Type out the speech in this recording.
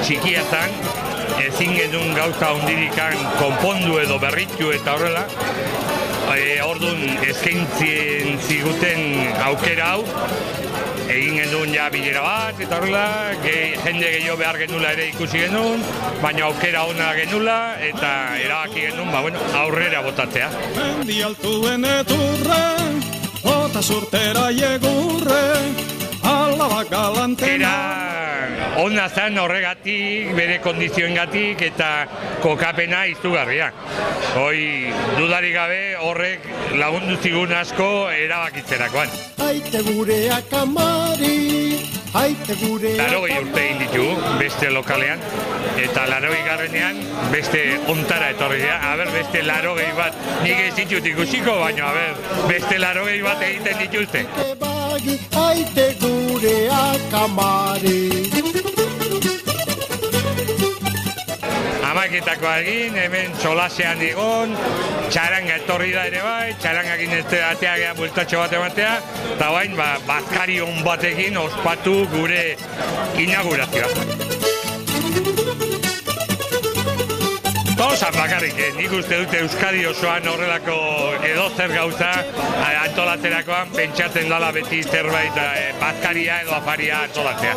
txikia zen, ezin genuen gauza hundirikan konpondu edo berritu eta horrela. Orduan eskaintzien ziguten aukera hau, egin genuen ja bilera bat, eta horrela, jende gehiago behar genula ere ikusi genuen, baina aukera ona genula, eta erabaki genuen, aurrera botatzea. Mendi altuen eturre, ota surtera iegurre, alaba galantena. Ona zen horregatik, bere kondizioengatik eta kokapena izugarria. Hoi, dudarik gabe horrek lagundu zigun asko erabakitzerakoan. Aite gureak amari, aite gureak amari. 80 urte egin ditu beste lokalean, eta 80garrenean beste ontara etorri dira. Beste 80 bat nik ez ditut ikusiko, baina beste 80 bat egiten dituzte. Aite gureak amari. Amaketako egin, hemen solasean egon, txaranga etorri da ere bai, txarangakin atea geha bultatxo bat ematea, eta bain, bazkari hon batekin ospatu gure inaugurazioa. Gauzan bakarrik, nik uste dute Euskadi osoan horrelako edozer gauza antolatzerakoan pentsatzen dala beti zerbait bazkaria edo afaria antolatzea.